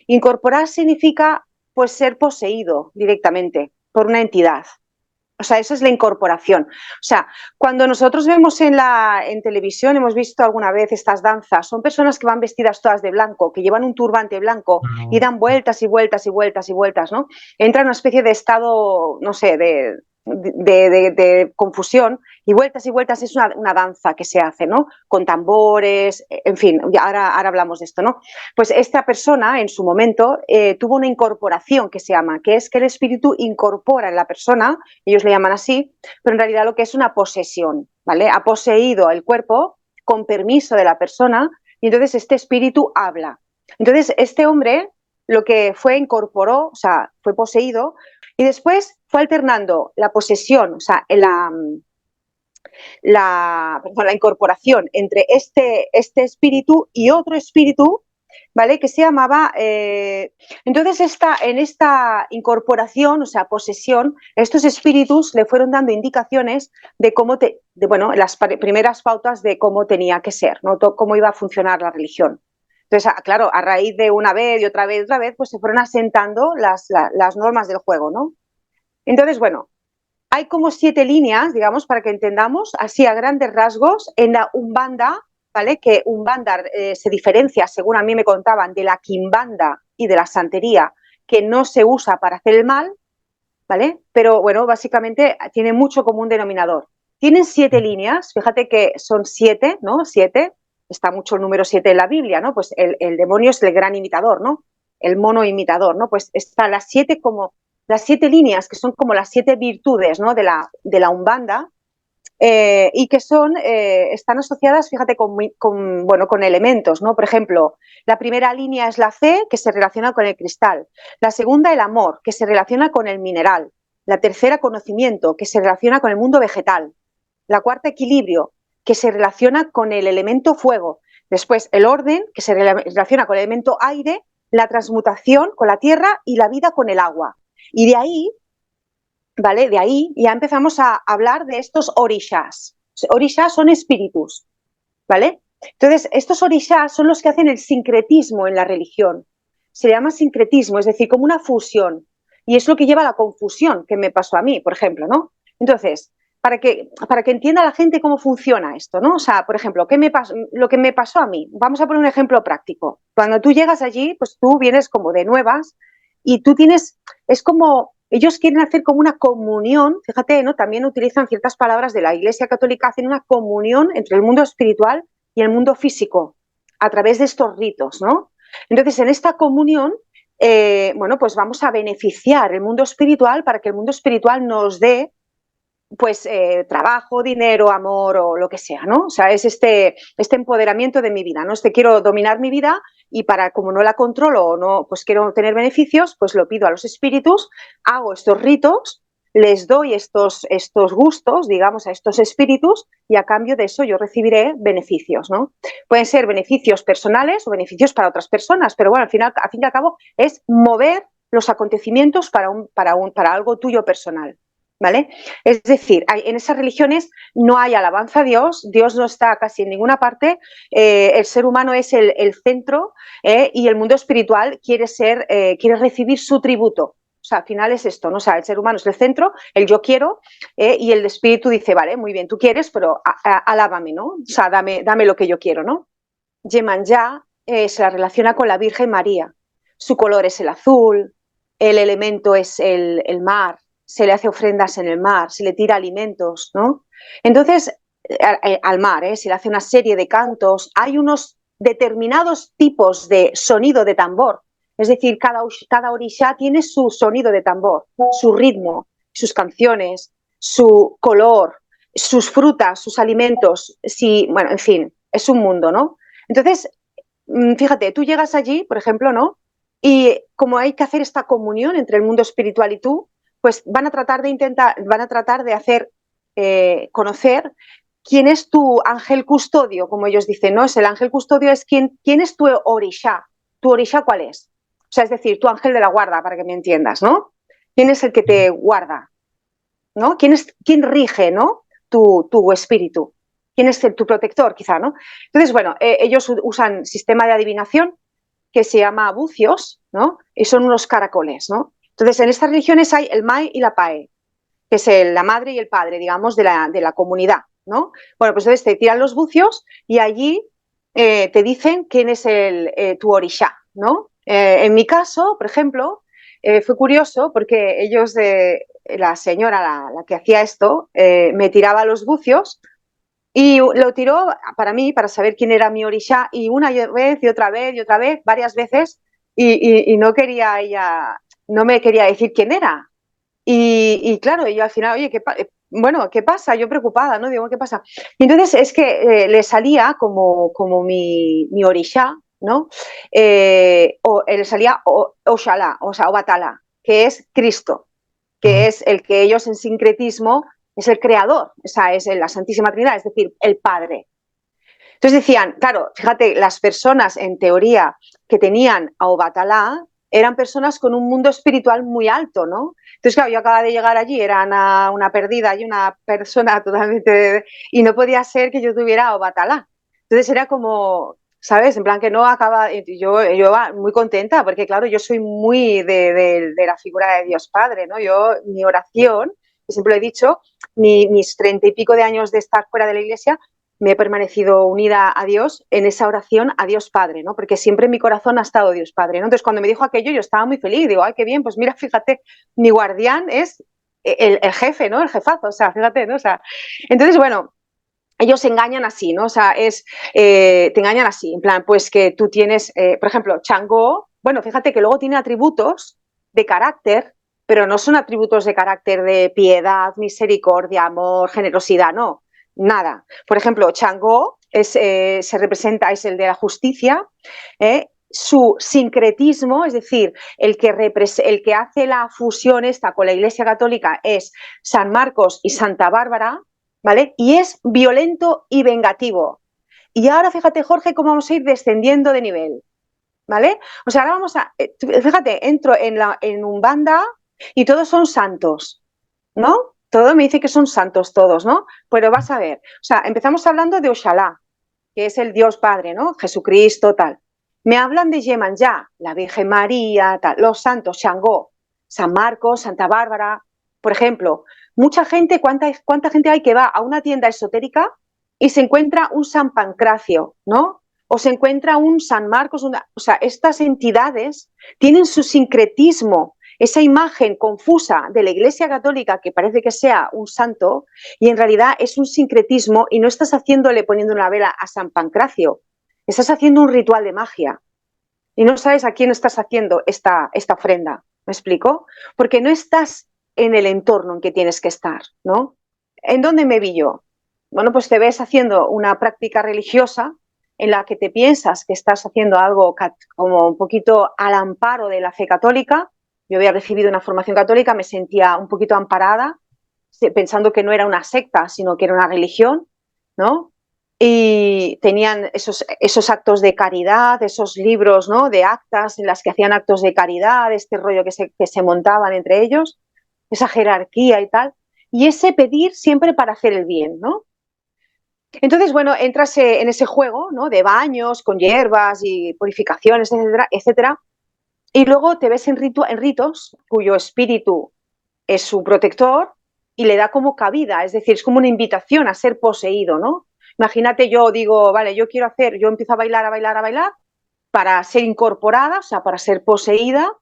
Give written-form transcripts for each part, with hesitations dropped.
Incorporar significa, pues, ser poseído directamente por una entidad. O sea, eso es la incorporación. O sea, cuando nosotros vemos en televisión, hemos visto alguna vez estas danzas, son personas que van vestidas todas de blanco, que llevan un turbante blanco y dan vueltas y vueltas y vueltas y vueltas, ¿no? Entra en una especie de estado, no sé, de confusión, y vueltas, es una danza que se hace, ¿no? Con tambores, en fin, ahora hablamos de esto, ¿no? Pues esta persona en su momento tuvo una incorporación que se llama, que es que el espíritu incorpora en la persona, ellos le llaman así, pero en realidad lo que es una posesión, ¿vale? Ha poseído el cuerpo con permiso de la persona y entonces este espíritu habla. Entonces este hombre lo que fue incorporó, o sea, fue poseído y después fue alternando la posesión, o sea, la incorporación entre este espíritu y otro espíritu, ¿vale? Que se llamaba... entonces, en esta incorporación, o sea, posesión, estos espíritus le fueron dando indicaciones de cómo, las primeras pautas de cómo tenía que ser, ¿no? Cómo iba a funcionar la religión. Entonces, claro, a raíz de una vez y otra vez, pues se fueron asentando las normas del juego, ¿no? Entonces, bueno, hay como 7 líneas, digamos, para que entendamos, así a grandes rasgos, en la Umbanda, ¿vale? Que Umbanda se diferencia, según a mí me contaban, de la Quimbanda y de la santería, que no se usa para hacer el mal, ¿vale? Pero bueno, básicamente tiene mucho común denominador. Tienen 7 líneas, fíjate que son 7, ¿no? 7, está mucho el número 7 en la Biblia, ¿no? Pues el demonio es el gran imitador, ¿no? El mono imitador, ¿no? Pues están las 7 líneas, que son como las 7 virtudes, ¿no? de la Umbanda, y que están asociadas, fíjate, con elementos, ¿no? Por ejemplo, la primera línea es la fe, que se relaciona con el cristal. La segunda, el amor, que se relaciona con el mineral. La tercera, conocimiento, que se relaciona con el mundo vegetal. La cuarta, equilibrio, que se relaciona con el elemento fuego. Después, el orden, que se relaciona con el elemento aire. La transmutación con la tierra y la vida con el agua. Y de ahí, ¿vale? De ahí ya empezamos a hablar de estos orishas. Orishas son espíritus, ¿vale? Entonces, estos orishas son los que hacen el sincretismo en la religión. Se llama sincretismo, es decir, como una fusión. Y es lo que lleva a la confusión que me pasó a mí, por ejemplo, ¿no? Entonces, para que entienda la gente cómo funciona esto, ¿no? O sea, por ejemplo, lo que me pasó a mí. Vamos a poner un ejemplo práctico. Cuando tú llegas allí, pues tú vienes como de nuevas y tú es como, ellos quieren hacer como una comunión, fíjate, ¿no? También utilizan ciertas palabras de la Iglesia Católica, hacen una comunión entre el mundo espiritual y el mundo físico a través de estos ritos, ¿no? Entonces, en esta comunión, pues vamos a beneficiar el mundo espiritual para que el mundo espiritual nos dé, pues, trabajo, dinero, amor o lo que sea, ¿no? O sea, es este empoderamiento de mi vida, ¿no? Quiero dominar mi vida y como no la controlo o no, pues quiero tener beneficios, pues lo pido a los espíritus, hago estos ritos, les doy estos gustos, digamos, a estos espíritus y a cambio de eso yo recibiré beneficios, ¿no? Pueden ser beneficios personales o beneficios para otras personas, pero bueno, al fin y al cabo es mover los acontecimientos para algo tuyo personal, ¿vale? Es decir, en esas religiones no hay alabanza a Dios, Dios no está casi en ninguna parte, el ser humano es el centro, y el mundo espiritual quiere recibir su tributo. O sea, al final es esto, ¿no? O sea, el ser humano es el centro, el yo quiero, y el espíritu dice, vale, muy bien, tú quieres, pero alábame, ¿no? O sea, dame lo que yo quiero, ¿no? Yemanjá se la relaciona con la Virgen María. Su color es el azul, el elemento es el mar, se le hace ofrendas en el mar, se le tira alimentos, ¿no? Entonces, al mar, se le hace una serie de cantos, hay unos determinados tipos de sonido de tambor, es decir, cada orisha tiene su sonido de tambor, su ritmo, sus canciones, su color, sus frutas, sus alimentos, bueno, en fin, es un mundo, ¿no? Entonces, fíjate, tú llegas allí, por ejemplo, ¿no? Y como hay que hacer esta comunión entre el mundo espiritual y tú, pues van a tratar de hacer conocer quién es tu ángel custodio, como ellos dicen, ¿no? El ángel custodio es quién es tu orisha. ¿Tu orisha cuál es? O sea, es decir, tu ángel de la guarda, para que me entiendas, ¿no? ¿Quién es el que te guarda? ¿No? ¿Quién rige, ¿no? tu espíritu? ¿Quién es tu protector, quizá, ¿no? Entonces, bueno, ellos usan sistema de adivinación, que se llama bucios, ¿no? Y son unos caracoles, ¿no? Entonces, en estas religiones hay el Mai y la Pae, que es la madre y el padre, digamos, de la comunidad, ¿no? Bueno, pues entonces te tiran los bucios y allí te dicen quién es tu orishá, ¿no? En mi caso, por ejemplo, fue curioso porque ellos, la señora, la que hacía esto, me tiraba los bucios y lo tiró para mí, para saber quién era mi orishá, y una vez y otra vez y otra vez, varias veces, y no quería ella, no me quería decir quién era. Y claro, yo al final, oye, bueno, ¿qué pasa? Yo preocupada, ¿no? Digo, ¿qué pasa? Y entonces es que le salía como mi orishá, ¿no? O le salía Oshala, o sea, Obatala, que es Cristo, que es el que ellos en sincretismo es el creador, o sea, es la Santísima Trinidad, es decir, el Padre. Entonces decían, claro, fíjate, las personas en teoría que tenían a Obatalá eran personas con un mundo espiritual muy alto, ¿no? Entonces, claro, yo acababa de llegar allí, era una perdida y una persona totalmente... Y no podía ser que yo tuviera a Obatalá. Entonces era como, ¿sabes? En plan que no acaba... Yo iba muy contenta porque, claro, yo soy muy de la figura de Dios Padre, ¿no? Yo, mi oración, que siempre lo he dicho, mis 30 y pico de años de estar fuera de la iglesia, me he permanecido unida a Dios en esa oración a Dios Padre, ¿no? Porque siempre en mi corazón ha estado Dios Padre, ¿no? Entonces, cuando me dijo aquello, yo estaba muy feliz. Digo, ay, qué bien, pues mira, fíjate, mi guardián es el jefe, ¿no? El jefazo, o sea, fíjate, ¿no? O sea, entonces, bueno, ellos se engañan así, ¿no? O sea, te engañan así, en plan, pues que tú tienes, por ejemplo, Changó, bueno, fíjate que luego tiene atributos de carácter, pero no son atributos de carácter de piedad, misericordia, amor, generosidad, no, nada. Por ejemplo, Changó se representa, es el de la justicia, su sincretismo, es decir, el que hace la fusión esta con la Iglesia Católica es San Marcos y Santa Bárbara, ¿vale? Y es violento y vengativo. Y ahora fíjate, Jorge, cómo vamos a ir descendiendo de nivel, ¿vale? O sea, ahora vamos a, fíjate, entro en Umbanda y todos son santos, ¿no? Todo me dice que son santos todos, ¿no? Pero vas a ver, o sea, empezamos hablando de Oshalá, que es el Dios Padre, ¿no? Jesucristo, tal. Me hablan de Yemanjá, la Virgen María, tal, los santos, Xangó, San Marcos, Santa Bárbara. Por ejemplo, mucha gente, ¿cuánta gente hay que va a una tienda esotérica y se encuentra un San Pancracio, ¿no? O se encuentra un San Marcos, o sea, estas entidades tienen su sincretismo, esa imagen confusa de la Iglesia Católica que parece que sea un santo y en realidad es un sincretismo y no estás haciéndole poniendo una vela a San Pancracio, estás haciendo un ritual de magia y no sabes a quién estás haciendo esta ofrenda. ¿Me explico? Porque no estás en el entorno en que tienes que estar, ¿no? ¿En dónde me vi yo? Bueno, pues te ves haciendo una práctica religiosa en la que te piensas que estás haciendo algo como un poquito al amparo de la fe católica. Yo había recibido una formación católica, me sentía un poquito amparada, pensando que no era una secta, sino que era una religión, ¿no? Y tenían esos actos de caridad, esos libros, ¿no? De actas en las que hacían actos de caridad, este rollo que se montaban entre ellos, esa jerarquía y tal, y ese pedir siempre para hacer el bien, ¿no? Entonces, bueno, entras en ese juego, ¿no? De baños con hierbas y purificaciones, etcétera, etcétera, y luego te ves en ritos cuyo espíritu es su protector y le da como cabida, es decir, es como una invitación a ser poseído, ¿no? Imagínate, yo digo, vale, yo empiezo a bailar, a bailar, a bailar para ser incorporada, o sea, para ser poseída.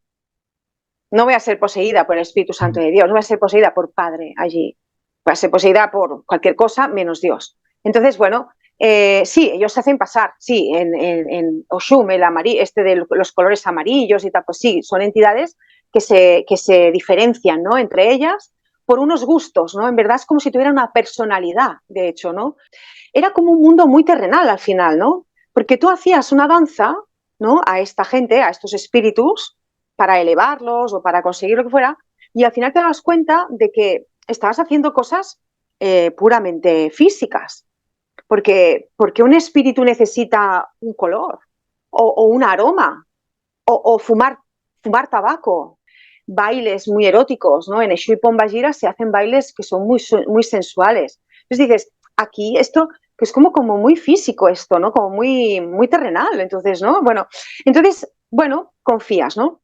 No voy a ser poseída por el Espíritu Santo de Dios, no voy a ser poseída por Padre allí, voy a ser poseída por cualquier cosa menos Dios. Entonces, bueno, sí, ellos se hacen pasar, sí, en Oshum, de los colores amarillos y tal, pues sí, son entidades que se diferencian, ¿no? Entre ellas por unos gustos, ¿no? En verdad es como si tuviera una personalidad, de hecho, ¿no? Era como un mundo muy terrenal al final, ¿no? Porque tú hacías una danza, ¿no? A esta gente, a estos espíritus, para elevarlos o para conseguir lo que fuera, y al final te das cuenta de que estabas haciendo cosas puramente físicas, porque un espíritu necesita un color o un aroma o fumar tabaco, bailes muy eróticos, ¿no? En Eshu y Pombagira se hacen bailes que son muy sensuales. Entonces dices, aquí esto que es como muy físico esto, ¿no? Como muy terrenal, entonces, ¿no? Bueno, entonces bueno, confías, ¿no?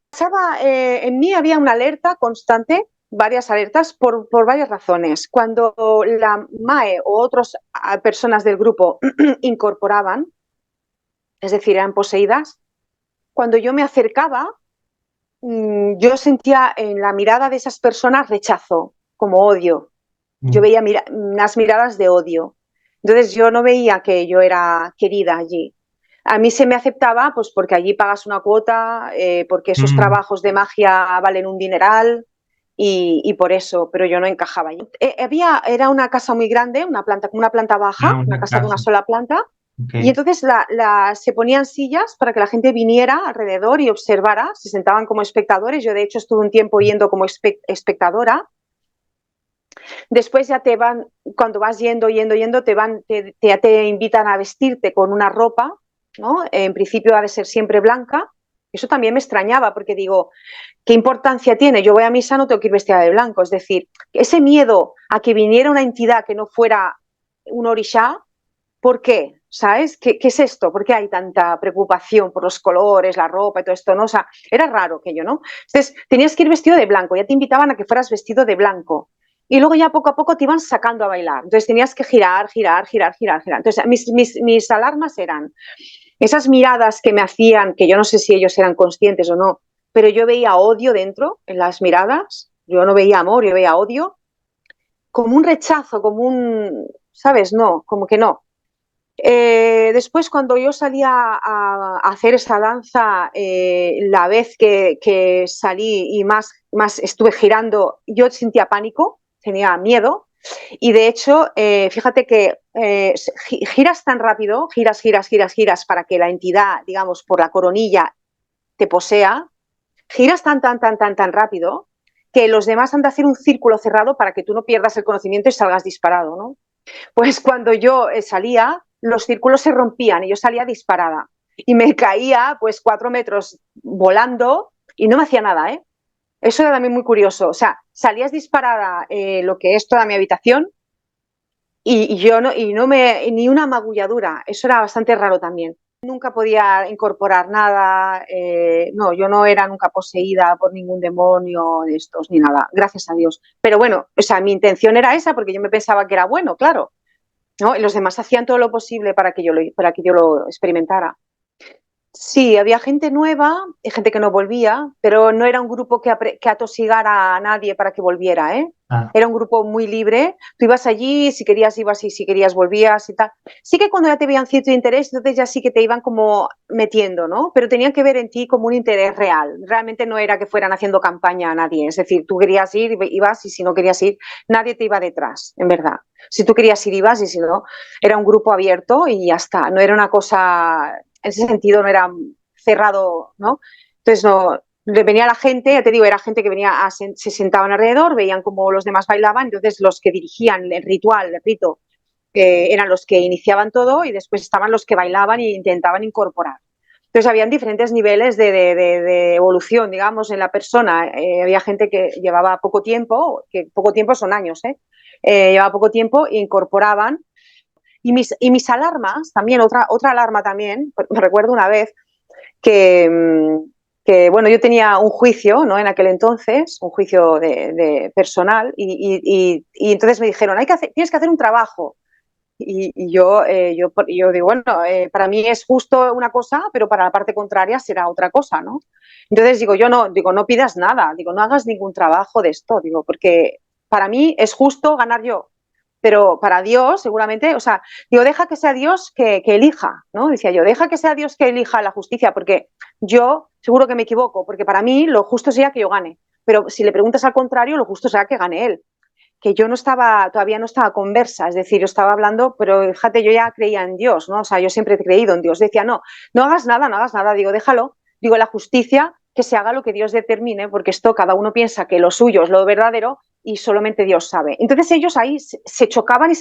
En mí había una alerta constante, varias alertas, por varias razones. Cuando la MAE o otras personas del grupo incorporaban, es decir, eran poseídas, cuando yo me acercaba, yo sentía en la mirada de esas personas rechazo, como odio. Yo veía unas miradas de odio. Entonces yo no veía que yo era querida allí. A mí se me aceptaba pues porque allí pagas una cuota, porque esos trabajos de magia valen un dineral y por eso, pero yo no encajaba allí. Era una casa muy grande, una planta baja, una Una casa de una casa. sola planta, y Ok. entonces se ponían sillas para que la gente viniera alrededor y observara, se sentaban como espectadores. Yo de hecho estuve un tiempo yendo como espectadora. Después ya te van, cuando vas yendo, te invitan a vestirte con una ropa, ¿no? En principio ha de ser siempre blanca. Eso también me extrañaba porque digo, ¿qué importancia tiene? Yo voy a misa, no tengo que ir vestida de blanco. Es decir, ese miedo a que viniera una entidad que no fuera un orishá, ¿por qué? ¿Sabes? ¿Qué es esto? ¿Por qué hay tanta preocupación por los colores, la ropa y todo esto? ¿No? O sea, era raro aquello, ¿no? Entonces, tenías que ir vestido de blanco, ya te invitaban a que fueras vestido de blanco. Y luego ya poco a poco te iban sacando a bailar. Entonces tenías que girar, girar, girar, girar, girar. Entonces mis alarmas eran esas miradas que me hacían, que yo no sé si ellos eran conscientes o no, pero yo veía odio dentro, en las miradas. Yo no veía amor, yo veía odio. Como un rechazo, como un, ¿sabes? No, como que no. Después, cuando yo salía a hacer esa danza, la vez que salí y más estuve girando, yo sentía pánico, tenía miedo. Y de hecho, fíjate que giras tan rápido, giras, giras, giras, giras para que la entidad, digamos, por la coronilla te posea, giras tan, tan, tan, tan, tan rápido que los demás han de hacer un círculo cerrado para que tú no pierdas el conocimiento y salgas disparado, ¿no? Pues cuando yo salía, los círculos se rompían y yo salía disparada. Y me caía pues 4 metros volando y no me hacía nada, ¿eh? Eso era también muy curioso. O sea, salías disparada lo que es toda mi habitación y yo no, y no me, ni una magulladura. Eso era bastante raro también. Nunca podía incorporar nada. No, yo no era nunca poseída por ningún demonio de estos ni nada. Gracias a Dios. Pero bueno, o sea, mi intención era esa porque yo me pensaba que era bueno, claro. ¿No? Y los demás hacían todo lo posible para que yo lo experimentara. Sí, había gente nueva y gente que no volvía, pero no era un grupo que atosigara a nadie para que volviera, ¿eh? Ah, Era un grupo muy libre. Tú ibas allí, si querías ibas y si querías volvías y tal. Sí que cuando ya te veían cierto interés, entonces ya sí que te iban como metiendo, ¿no? Pero tenían que ver en ti como un interés real. Realmente no era que fueran haciendo campaña a nadie. Es decir, tú querías ir, ibas y si no querías ir, nadie te iba detrás, en verdad. Si tú querías ir, ibas y si no, era un grupo abierto y ya está. No era una cosa en ese sentido no era cerrado, ¿no? Entonces no, venía la gente, ya te digo, era gente que venía, se sentaban alrededor, veían cómo los demás bailaban, entonces los que dirigían el ritual, el rito, eran los que iniciaban todo y después estaban los que bailaban e intentaban incorporar. Entonces habían diferentes niveles de evolución, digamos, en la persona. Había gente que llevaba poco tiempo, que poco tiempo son años, llevaba poco tiempo e incorporaban mis alarmas, también, otra alarma también, me recuerdo una vez que, bueno, yo tenía un juicio, ¿no? En aquel entonces, un juicio de personal, y entonces me dijeron, tienes que hacer un trabajo. Yo digo, bueno, para mí es justo una cosa, pero para la parte contraria será otra cosa, ¿no? Entonces digo, no pidas nada, digo, no hagas ningún trabajo de esto, digo, porque para mí es justo ganar yo, pero para Dios seguramente, o sea, digo, deja que sea Dios que elija, ¿no? Decía yo, deja que sea Dios que elija la justicia, porque yo seguro que me equivoco, porque para mí lo justo sería que yo gane, pero si le preguntas al contrario, lo justo será que gane él, que yo no estaba, todavía no estaba conversa, es decir, yo estaba hablando, pero fíjate, yo ya creía en Dios, ¿no? O sea, yo siempre he creído en Dios. Decía, no, no hagas nada, no hagas nada, digo, déjalo, digo, la justicia, que se haga lo que Dios determine, porque esto cada uno piensa que lo suyo es lo verdadero y solamente Dios sabe. Entonces ellos ahí se chocaban y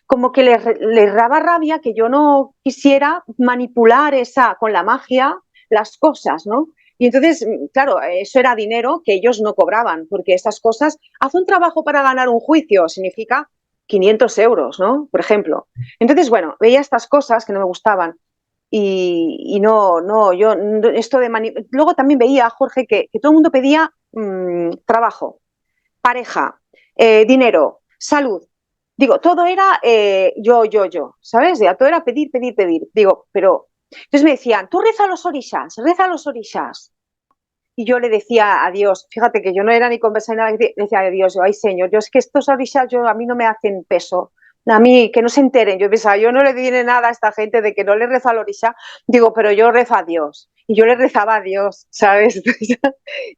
como que les daba rabia que yo no quisiera manipular con la magia las cosas, ¿no? Y entonces, claro, eso era dinero que ellos no cobraban, porque esas cosas, haz un trabajo para ganar un juicio, significa 500 euros, ¿no? Por ejemplo. Entonces, bueno, veía estas cosas que no me gustaban y no, yo, esto de luego también veía, Jorge, que todo el mundo pedía trabajo, pareja, dinero, salud. Digo, todo era yo, ¿sabes? Ya, todo era pedir, pedir, pedir. Digo, pero... Entonces me decían, tú reza a los orishas, reza a los orishas. Y yo le decía a Dios, fíjate que yo no era ni conversa ni nada, le decía a Dios, yo, ay Señor, yo es que estos orishas a mí no me hacen peso. A mí, que no se enteren. Yo pensaba, yo no le viene nada a esta gente de que no le rezo al orisha. Digo, pero yo rezo a Dios. Y yo le rezaba a Dios, ¿sabes?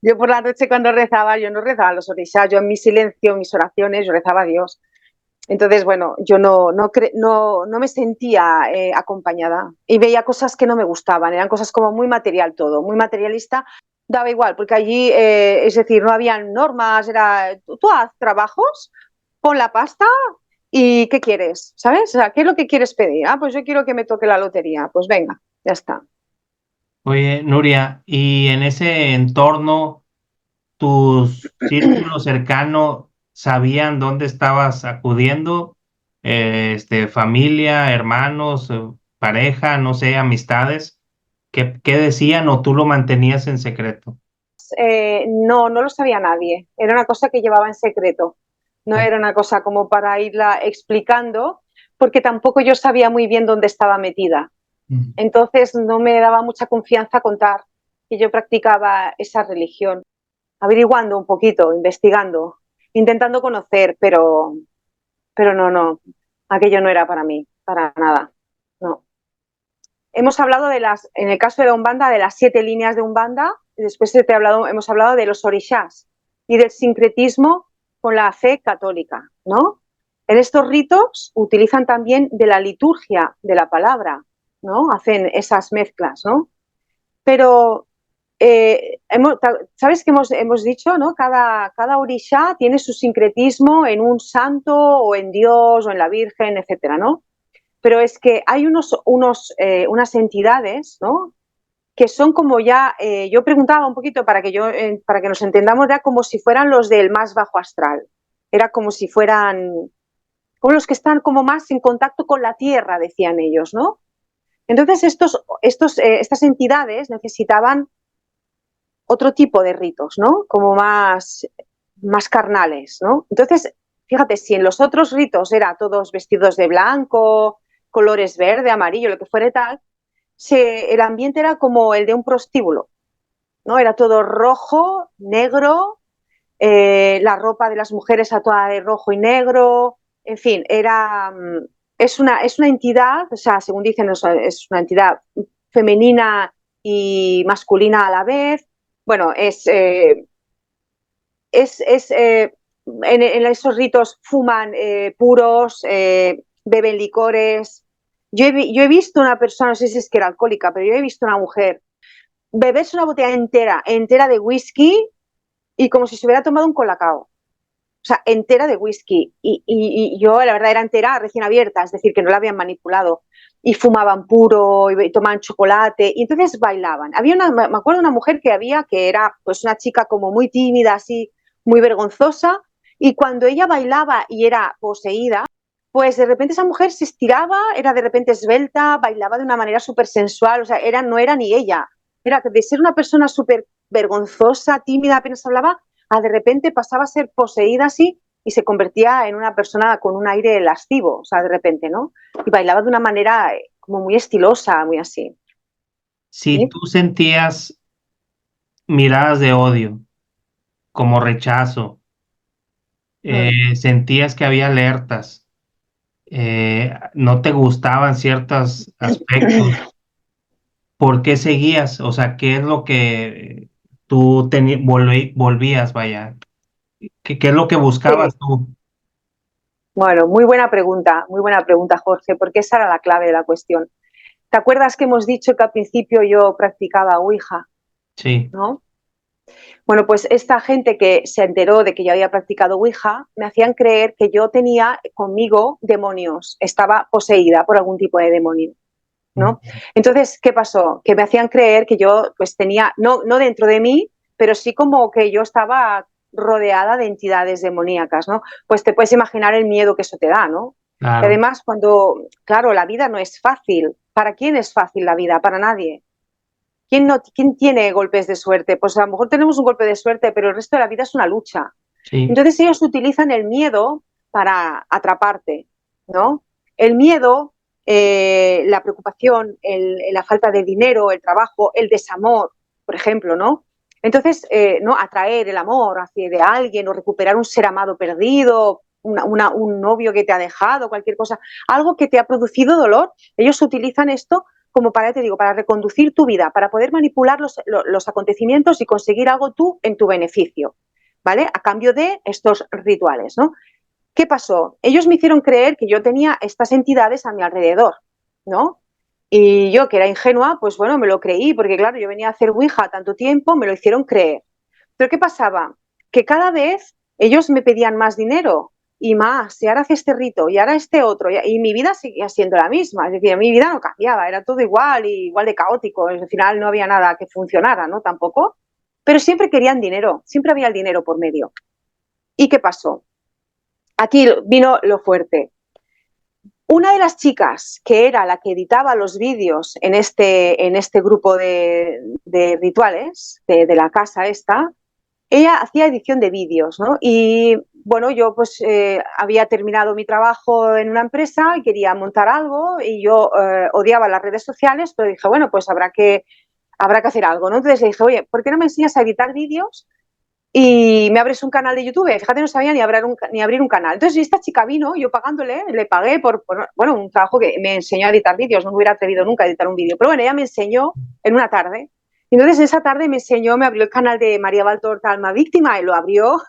Yo por la noche cuando rezaba, yo no rezaba a los orishas, yo en mi silencio, en mis oraciones, yo rezaba a Dios. Entonces, bueno, yo no me sentía acompañada y veía cosas que no me gustaban, eran cosas como muy material todo, muy materialista, daba igual, porque allí, es decir, no había normas, era, tú haz trabajos, pon la pasta y ¿qué quieres? ¿Sabes? O sea, ¿qué es lo que quieres pedir? Ah, pues yo quiero que me toque la lotería, pues venga, ya está. Oye, Nuria, y en ese entorno, ¿tus círculos cercanos sabían dónde estabas acudiendo? Familia, hermanos, pareja, no sé, amistades. ¿Qué decían o tú lo mantenías en secreto? No lo sabía nadie, era una cosa que llevaba en secreto, no era una cosa como para irla explicando, porque tampoco yo sabía muy bien dónde estaba metida. Mm. Entonces no me daba mucha confianza contar que yo practicaba esa religión, averiguando un poquito, investigando, intentando conocer, pero no, aquello no era para mí, para nada, no. Hemos hablado en el caso de la Umbanda, de las 7 líneas de Umbanda, y después hemos hablado de los orishas y del sincretismo con la fe católica, ¿no? En estos ritos utilizan también de la liturgia de la palabra, ¿no? Hacen esas mezclas, ¿no? Pero sabes que hemos dicho, ¿no? Cada orisha tiene su sincretismo en un santo o en Dios o en la Virgen, etcétera, ¿no? Pero es que hay unas entidades, ¿no? Que son como ya, yo preguntaba un poquito para que nos entendamos, ya como si fueran los del más bajo astral. Era como si fueran, como los que están como más en contacto con la tierra, decían ellos, ¿no? Entonces estas entidades necesitaban otro tipo de ritos, ¿no? Como más carnales, ¿no? Entonces, fíjate, si en los otros ritos era todos vestidos de blanco, colores verde, amarillo, lo que fuera tal, el ambiente era como el de un prostíbulo, ¿no? Era todo rojo, negro, la ropa de las mujeres a toda de rojo y negro, en fin, es una entidad, o sea, según dicen, es una entidad femenina y masculina a la vez. Bueno, es en esos ritos fuman puros, beben licores. Yo he visto una persona, no sé si es que era alcohólica, pero yo he visto una mujer beberse una botella entera de whisky y como si se hubiera tomado un colacao. O sea, entera de whisky. Y yo, la verdad, era entera, recién abierta, es decir, que no la habían manipulado. Y fumaban puro, y tomaban chocolate, y entonces bailaban. Me acuerdo de una mujer que era pues una chica como muy tímida, así, muy vergonzosa, y cuando ella bailaba y era poseída, pues de repente esa mujer se estiraba, era de repente esbelta, bailaba de una manera súper sensual, o sea, no era ni ella. Era de ser una persona súper vergonzosa, tímida, apenas hablaba, a de repente pasaba a ser poseída así y se convertía en una persona con un aire lascivo, o sea, de repente, ¿no? Y bailaba de una manera como muy estilosa, muy así. Si ¿Sí? tú sentías miradas de odio, como rechazo, Mm. sentías que había alertas, no te gustaban ciertos aspectos, ¿por qué seguías? O sea, ¿qué es lo que tú volvías, vaya? ¿Qué es lo que Sí. buscabas tú? Bueno, muy buena pregunta, Jorge, porque esa era la clave de la cuestión. ¿Te acuerdas que hemos dicho que al principio yo practicaba Ouija, Sí. ¿no? Bueno, pues esta gente que se enteró de que yo había practicado Ouija me hacían creer que yo tenía conmigo demonios, estaba poseída por algún tipo de demonio, ¿no? Entonces, ¿qué pasó? Que me hacían creer que yo pues tenía, no dentro de mí, pero sí como que yo estaba rodeada de entidades demoníacas, ¿no? Pues te puedes imaginar el miedo que eso te da, ¿no? Y Claro. además, claro, la vida no es fácil, ¿Para quién es fácil la vida? Para nadie. ¿Quién tiene golpes de suerte? Pues a lo mejor tenemos un golpe de suerte, pero el resto de la vida es una lucha. Sí, Entonces ellos utilizan el miedo para atraparte, ¿no? El miedo, la preocupación, la falta de dinero, el trabajo, el desamor, por ejemplo, ¿no? Entonces, ¿no? Atraer el amor hacia de alguien o recuperar un ser amado perdido, un novio que te ha dejado, cualquier cosa, algo que te ha producido dolor, ellos utilizan esto como para, te digo, para reconducir tu vida, para poder manipular los acontecimientos y conseguir algo tú en tu beneficio, ¿vale? A cambio de estos rituales, ¿no? ¿Qué pasó? Ellos me hicieron creer que yo tenía estas entidades a mi alrededor, ¿no? Y yo, que era ingenua, pues bueno, me lo creí, porque claro, yo venía a hacer Ouija tanto tiempo, me lo hicieron creer. Pero ¿qué pasaba? Que cada vez ellos me pedían más dinero y más, y ahora hace este rito, y ahora este otro, y mi vida seguía siendo la misma, es decir, mi vida no cambiaba, era todo igual, y igual de caótico, al final no había nada que funcionara, ¿no? Tampoco, pero siempre querían dinero, siempre había el dinero por medio. ¿Y qué pasó? Aquí vino lo fuerte. Una de las chicas que era la que editaba los vídeos en este grupo de rituales de la casa esta, ella hacía edición de vídeos, ¿no? Y bueno, yo pues había terminado mi trabajo en una empresa y quería montar algo y yo odiaba las redes sociales, pero dije, bueno, pues habrá que hacer algo, ¿no? Entonces le dije, oye, ¿por qué no me enseñas a editar vídeos y me abres un canal de YouTube? Fíjate, no sabía ni abrir un canal. Entonces esta chica vino, yo pagándole, le pagué bueno, un trabajo que me enseñó a editar vídeos, no me hubiera atrevido nunca a editar un vídeo, pero bueno, ella me enseñó en una tarde. Y entonces esa tarde me enseñó, me abrió el canal de María Valtorta, Alma Víctima, y lo abrió,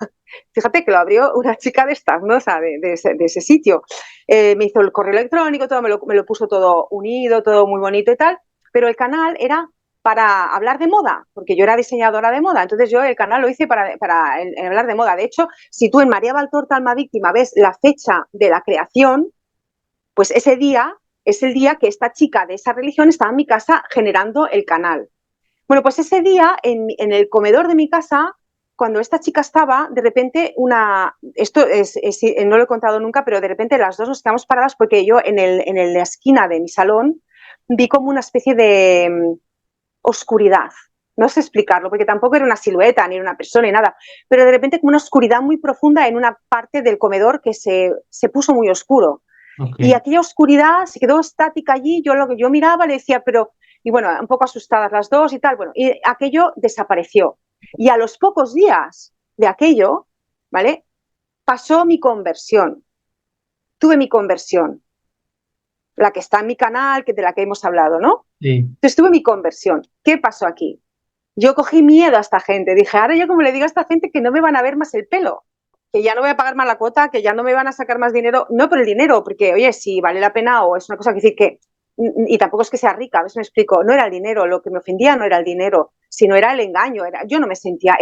fíjate que lo abrió una chica de estas, ¿no? O sea, de ese sitio. Me hizo el correo electrónico, todo, me lo puso todo unido, todo muy bonito y tal, pero el canal era para hablar de moda, porque yo era diseñadora de moda, entonces yo el canal lo hice para hablar de moda. De hecho, si tú en María Valtorta, Alma Víctima, ves la fecha de la creación, pues ese día es el día que esta chica de esa religión estaba en mi casa generando el canal. Bueno, pues ese día en el comedor de mi casa, cuando esta chica estaba, de repente esto no lo he contado nunca, pero de repente las dos nos quedamos paradas porque yo en la esquina de mi salón vi como una especie de oscuridad. No sé explicarlo, porque tampoco era una silueta, ni era una persona, ni nada, pero de repente como una oscuridad muy profunda en una parte del comedor que se puso muy oscuro. Y ok. aquella oscuridad se quedó estática allí, yo miraba, le decía, pero, y bueno, un poco asustadas las dos y tal, bueno, y aquello desapareció. Y a los pocos días de aquello, ¿vale? Pasó mi conversión, tuve mi conversión, la que está en mi canal, de la que hemos hablado, ¿no? Sí. Entonces tuve mi conversión. ¿Qué pasó aquí? Yo cogí miedo a esta gente, dije, ahora yo como le digo a esta gente que no me van a ver más el pelo, que ya no voy a pagar más la cuota, que ya no me van a sacar más dinero, no por el dinero, porque oye, si vale la pena o es una cosa que decir que, y tampoco es que sea rica, a veces me explico, no era el dinero, lo que me ofendía no era el dinero, sino era el engaño, yo no me sentía,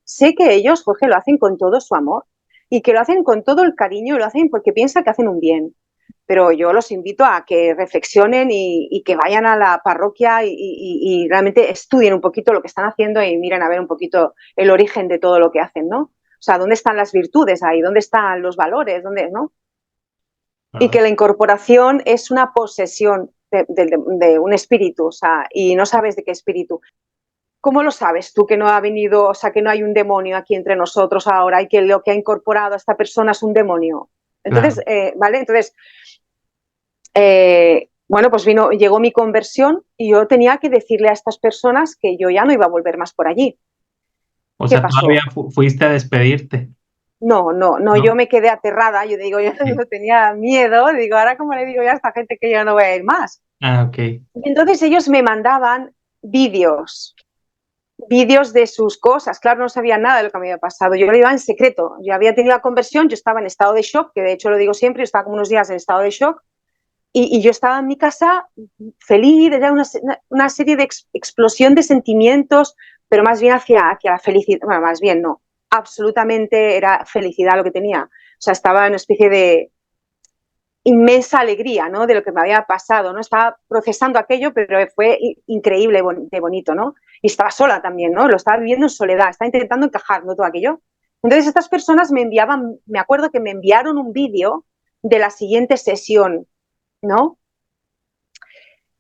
sé que ellos, Jorge, lo hacen con todo su amor y que lo hacen con todo el cariño y lo hacen porque piensan que hacen un bien, pero yo los invito a que reflexionen y que vayan a la parroquia y realmente estudien un poquito lo que están haciendo y miren a ver un poquito el origen de todo lo que hacen, ¿no? O sea, ¿dónde están las virtudes ahí? ¿Dónde están los valores? ¿Dónde, no? Y Ah, que la incorporación es una posesión de un espíritu, o sea, y no sabes de qué espíritu. ¿Cómo lo sabes tú que no ha venido, o sea, que no hay un demonio aquí entre nosotros ahora y que lo que ha incorporado a esta persona es un demonio? Entonces, claro. ¿vale? Entonces, bueno, pues llegó mi conversión y yo tenía que decirle a estas personas que yo ya no iba a volver más por allí. O ¿Qué sea, todavía pasó? fuiste a despedirte, No, no, no, yo ¿no? me quedé aterrada, yo digo, Sí. yo tenía miedo, digo, ahora cómo le digo ya a esta gente que yo no voy a ir más. Ah, ok. Y entonces ellos me mandaban vídeos, vídeos de sus cosas, claro, no sabía nada de lo que me había pasado, yo lo iba en secreto, yo había tenido la conversión, yo estaba en estado de shock, que de hecho lo digo siempre, yo estaba como unos días en estado de shock, y yo estaba en mi casa feliz, era una serie de explosión de sentimientos, pero más bien hacia la felicidad, bueno, más bien no, absolutamente era felicidad lo que tenía. O sea, estaba en una especie de inmensa alegría, ¿no? De lo que me había pasado, ¿no? Estaba procesando aquello, pero fue increíble de bonito, ¿no? Y estaba sola también, ¿no? Lo estaba viviendo en soledad, estaba intentando encajar, ¿no? Todo aquello. Entonces estas personas me enviaban, me acuerdo que me enviaron un vídeo de la siguiente sesión, ¿no?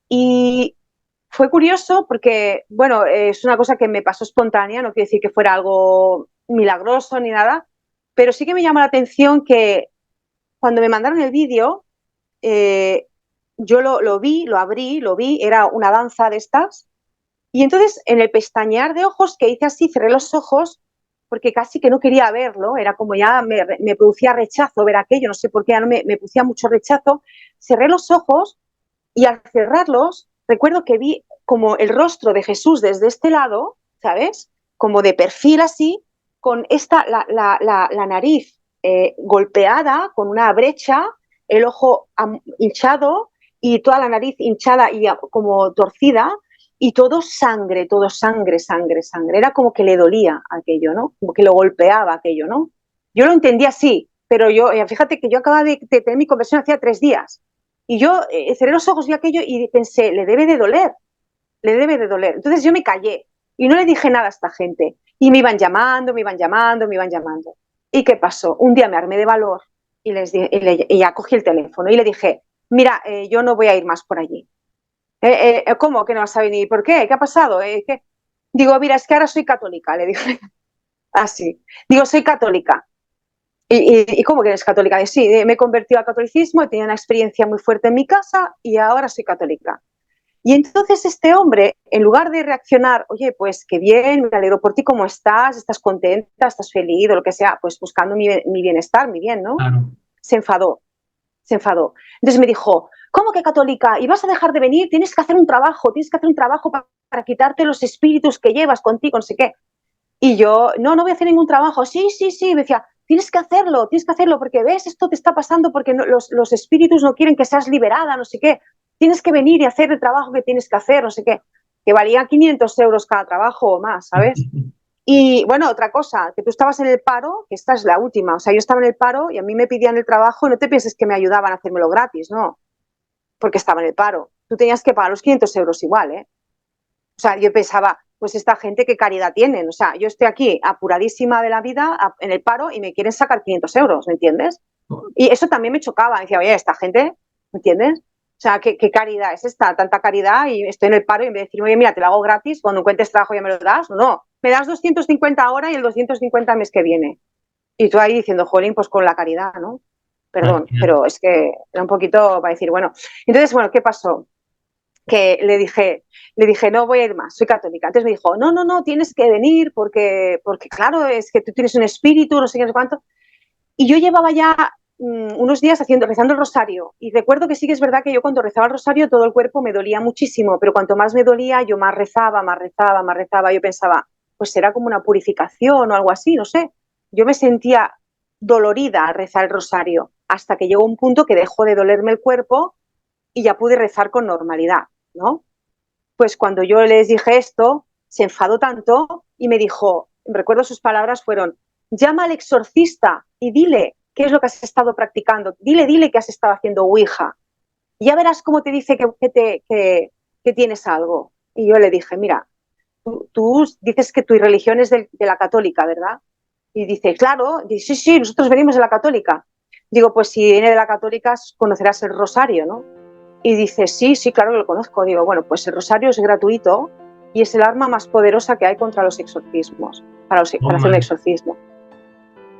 Y fue curioso porque, bueno, es una cosa que me pasó espontánea, no quiere decir que fuera algo milagroso ni nada, pero sí que me llamó la atención que cuando me mandaron el vídeo, eh, yo lo vi, lo abrí, lo vi, era una danza de estas, y entonces en el pestañear de ojos que hice así, cerré los ojos, porque casi que no quería verlo, era como ya me producía rechazo ver aquello, no sé por qué, ya no me producía mucho rechazo, cerré los ojos y al cerrarlos, recuerdo que vi como el rostro de Jesús desde este lado, ¿sabes? Como de perfil así, con la nariz golpeada, con una brecha, el ojo hinchado y toda la nariz hinchada y como torcida, y todo sangre, sangre, sangre. Era como que le dolía aquello, ¿no? Como que lo golpeaba aquello, ¿no? Yo lo entendía así, pero yo, fíjate que yo acababa de tener mi conversión hacía 3 días. Y yo cerré los ojos y aquello y pensé, le debe de doler, le debe de doler. Entonces yo me callé y no le dije nada a esta gente. Y me iban llamando, me iban llamando, me iban llamando. ¿Y qué pasó? Un día me armé de valor y, y ya cogí el teléfono y le dije, mira, yo no voy a ir más por allí. ¿Cómo que no vas a venir? ¿Por qué? ¿Qué ha pasado? ¿Qué? Digo, mira, es que ahora soy católica, le dije. Así. Digo, soy católica. ¿Y cómo que eres católica? Sí, me he convertido al catolicismo, he tenido una experiencia muy fuerte en mi casa y ahora soy católica. Y entonces este hombre, en lugar de reaccionar, oye, pues qué bien, me alegro por ti, ¿cómo estás? ¿Estás contenta? ¿Estás feliz? O lo que sea, pues buscando mi bienestar, mi bien, ¿no? Claro. Se enfadó, se enfadó. Entonces me dijo, ¿cómo que católica? ¿Y vas a dejar de venir? Tienes que hacer un trabajo, para quitarte los espíritus que llevas contigo, no sé qué. Y yo, no, no voy a hacer ningún trabajo. Sí, sí, sí. Me decía, tienes que hacerlo, porque ves, esto te está pasando porque no, los espíritus no quieren que seas liberada, no sé qué. Tienes que venir y hacer el trabajo que tienes que hacer, no sé qué. Que valía 500 euros cada trabajo o más, ¿sabes? Y bueno, otra cosa, que tú estabas en el paro, que esta es la última. O sea, yo estaba en el paro y a mí me pedían el trabajo y no te pienses que me ayudaban a hacérmelo gratis, no, porque estaba en el paro. Tú tenías que pagar los 500 euros igual, ¿eh? O sea, yo pensaba, pues esta gente qué caridad tienen. O sea, yo estoy aquí apuradísima de la vida en el paro y me quieren sacar 500 euros, ¿me entiendes? Y eso también me chocaba. Decía, oye, esta gente, ¿me entiendes? O sea, ¿qué caridad es esta? Tanta caridad y estoy en el paro y en vez de decirme, oye, mira, te lo hago gratis, cuando encuentres trabajo ya me lo das. No, me das 250 ahora y el 250 el mes que viene. Y tú ahí diciendo, jolín, pues con la caridad, ¿no? Perdón, Imagínate. pero es que era un poquito para decir, bueno. Entonces, bueno, ¿qué pasó? Que le dije, no voy a ir más, soy católica. Entonces me dijo, no, no, no, tienes que venir porque claro, es que tú tienes un espíritu, no sé qué, no sé cuánto. Y yo llevaba ya unos días rezando el rosario. Y recuerdo que sí que es verdad que yo cuando rezaba el rosario todo el cuerpo me dolía muchísimo, pero cuanto más me dolía, yo más rezaba, más rezaba, más rezaba. Yo pensaba, pues será como una purificación o algo así, no sé. Yo me sentía dolorida al rezar el rosario, hasta que llegó un punto que dejó de dolerme el cuerpo y ya pude rezar con normalidad, ¿no? Pues cuando yo les dije esto, se enfadó tanto y me dijo, recuerdo sus palabras fueron, llama al exorcista y dile qué es lo que has estado practicando, dile que has estado haciendo ouija, y ya verás cómo te dice que tienes algo. Y yo le dije, mira, tú dices que tu religión es de la católica, ¿verdad? Y dice, claro, dice, sí, sí, nosotros venimos de la católica. Digo, pues si viene de la católica conocerás el rosario, ¿no? Y dice, sí, sí, claro que lo conozco. Digo, bueno, pues el rosario es gratuito y es el arma más poderosa que hay contra los exorcismos, para hacer un exorcismo,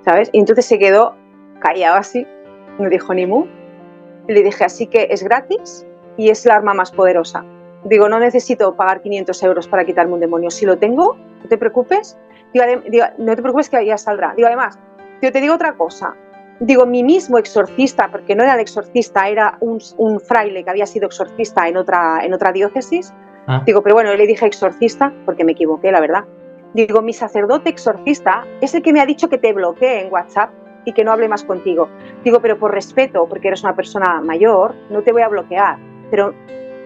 ¿sabes? Y entonces se quedó callado así, no dijo ni mu. Y le dije, así que es gratis y es el arma más poderosa. Digo, no necesito pagar 500 euros para quitarme un demonio. Si lo tengo, no te preocupes. Digo, no te preocupes que ya saldrá. Digo, además, yo te digo otra cosa. Digo, mi mismo exorcista, porque no era el exorcista, era un fraile que había sido exorcista en otra diócesis. Ah, Digo, pero bueno, yo le dije exorcista porque me equivoqué, la verdad. Digo, mi sacerdote exorcista es el que me ha dicho que te bloquee en WhatsApp y que no hable más contigo. Digo, pero por respeto, porque eres una persona mayor, no te voy a bloquear. Pero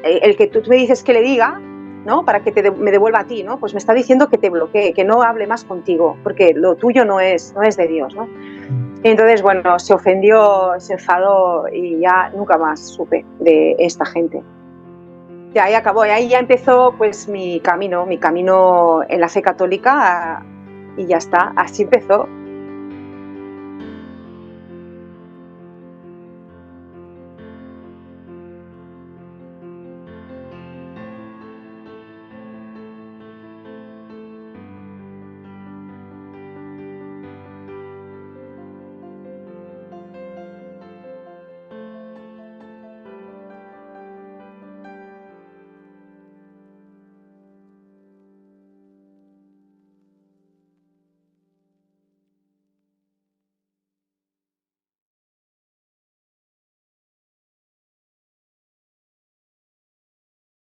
el que tú me dices que le diga, ¿no? Para que me devuelva a ti, ¿no? Pues me está diciendo que te bloquee, que no hable más contigo, porque lo tuyo no es de Dios, ¿no? Entonces, bueno, se ofendió, se enfadó y ya nunca más supe de esta gente. Ya ahí acabó, y ahí ya empezó pues mi camino en la fe católica y ya está, así empezó.